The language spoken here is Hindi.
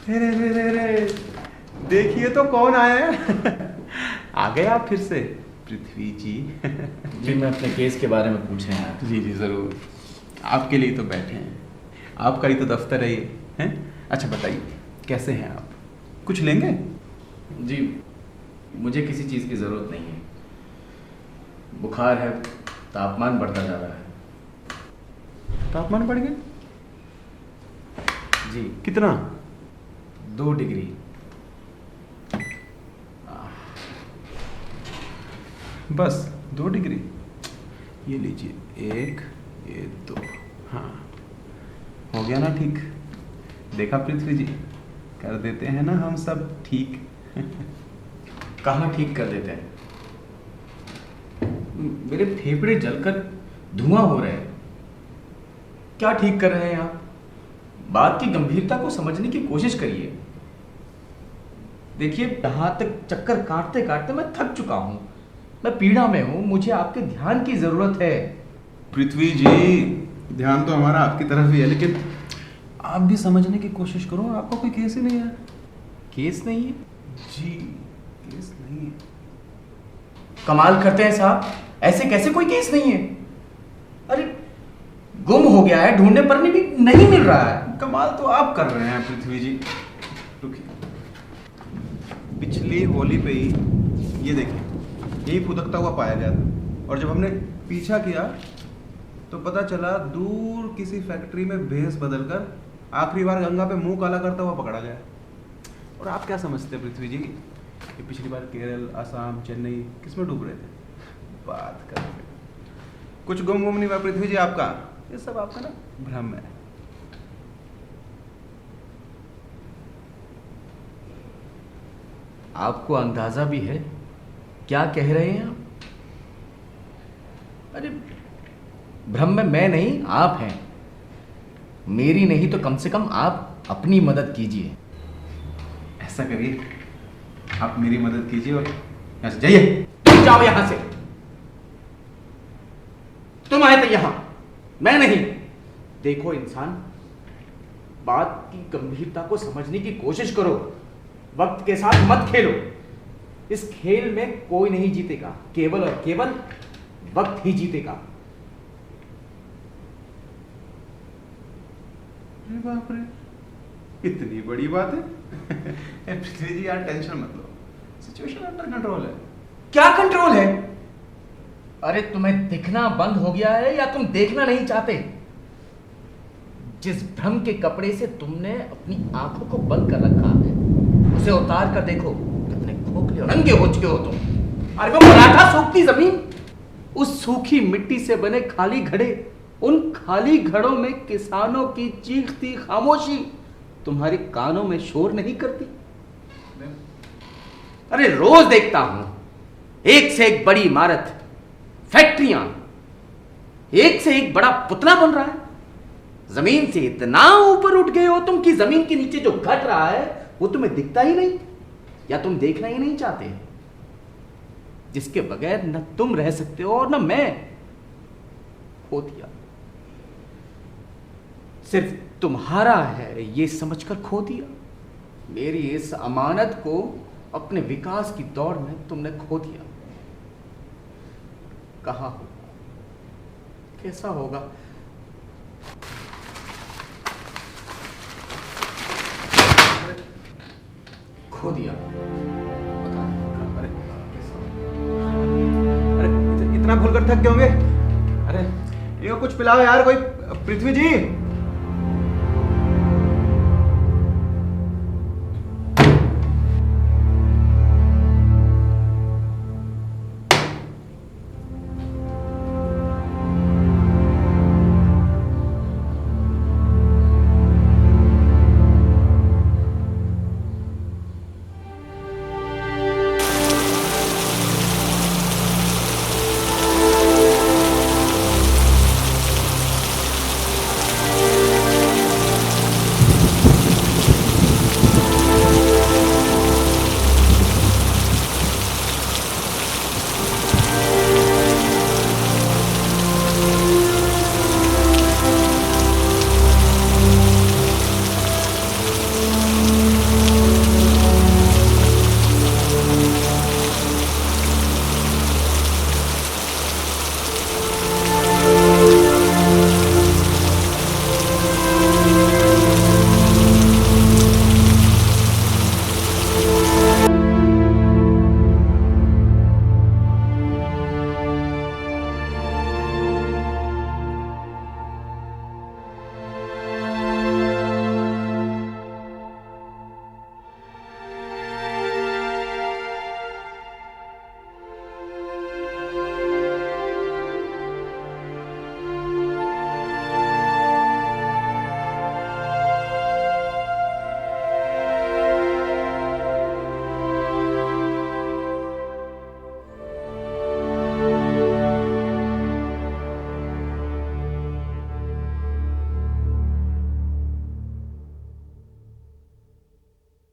अरे रे रे रे, देखिए तो कौन आया है। आ गए आप फिर से पृथ्वी जी। जी मैं अपने केस के बारे में पूछ रहे हैं। जी जी ज़रूर, आपके लिए तो बैठे हैं, आपका ही तो दफ्तर है ये, हैं? अच्छा बताइए कैसे हैं आप, कुछ लेंगे? जी मुझे किसी चीज़ की ज़रूरत नहीं है। बुखार है, तापमान बढ़ता जा रहा है। तापमान बढ़ गया? जी कितना? 2 डिग्री। बस 2 डिग्री? ये लीजिए, 1 ये 2, हाँ हो गया ना ठीक। देखा पृथ्वी जी, कर देते हैं ना हम सब ठीक। कहाँ ठीक कर देते हैं? मेरे फेफड़े जलकर धुआं हो रहे हैं। क्या ठीक कर रहे हैं आप? बात की गंभीरता को समझने की कोशिश करिए। देखिए यहाँ तक चक्कर काटते काटते मैं थक चुका हूं। मैं पीड़ा में हूं, मुझे आपके ध्यान की जरूरत है। पृथ्वी जी, ध्यान तो हमारा आपकी तरफ ही है, लेकिन आप भी समझने की कोशिश करो, आपका कोई केस ही नहीं है। केस नहीं है? जी केस नहीं है। कमाल करते हैं साहब, ऐसे कैसे कोई केस नहीं है? अरे गुम हो गया है, ढूंढने पर भी नहीं मिल रहा है। कमाल तो आप कर रहे हैं पृथ्वी जी। रुकिए, पिछली होली पे ही ये देखिए, यही फुदकता हुआ पाया गया था, और जब हमने पीछा किया तो पता चला दूर किसी फैक्ट्री में भेस बदलकर आखिरी बार गंगा पे मुंह काला करता हुआ पकड़ा गया। और आप क्या समझते हैं पृथ्वी जी कि पिछली बार केरल, असम, चेन्नई किस में डूब रहे थे? बात कर रहे, कुछ गुम नहीं हुआ पृथ्वी जी आपका, ये सब आपका ना भ्रम है। आपको अंदाजा भी है क्या कह रहे हैं आप? अरे भ्रम में मैं नहीं, आप हैं। मेरी नहीं तो कम से कम आप अपनी मदद कीजिए। ऐसा करिए, आप मेरी मदद कीजिए और यहाँ से जाइए। तुम जाओ यहां से। तुम आए थे यहां, मैं नहीं। देखो इंसान, बात की गंभीरता को समझने की कोशिश करो। वक्त के साथ मत खेलो। इस खेल में कोई नहीं जीतेगा, केवल और केवल वक्त ही जीतेगा। अरे बाप रे, इतनी बड़ी बात है। पृथ्वी जी यार टेंशन मत लो, सिचुएशन अंडर कंट्रोल है। क्या कंट्रोल है? अरे तुम्हें दिखना बंद हो गया है या तुम देखना नहीं चाहते? जिस भ्रम के कपड़े से तुमने अपनी आंखों को बंद कर रखा है, उसे उतार कर देखो। कितने खोखले और नंगे हो चुके हो तुम। अरे वो मराठा सूखती जमीन, उस सूखी मिट्टी से बने खाली घड़े, उन खाली घड़ों में किसानों की चीखती खामोशी तुम्हारे कानों में शोर नहीं करती? अरे रोज देखता हूं, एक से एक बड़ी इमारत, फैक्ट्रियां, एक से एक बड़ा पुतला बन रहा है। जमीन से इतना ऊपर उठ गए हो तुम कि जमीन के नीचे जो घट रहा है वो तुम्हें दिखता ही नहीं, या तुम देखना ही नहीं चाहते, जिसके बगैर न तुम रह सकते हो और न मैं। खो दिया, सिर्फ तुम्हारा है ये समझकर खो दिया। मेरी इस अमानत को अपने विकास की दौड़ में तुमने खो दिया। कहाँ होगा, कैसा होगा? खो दिया। पता नहीं। अरे अरे इतना भूल कर थक गए होंगे। अरे ये कुछ पिलाओ यार कोई, पृथ्वी जी।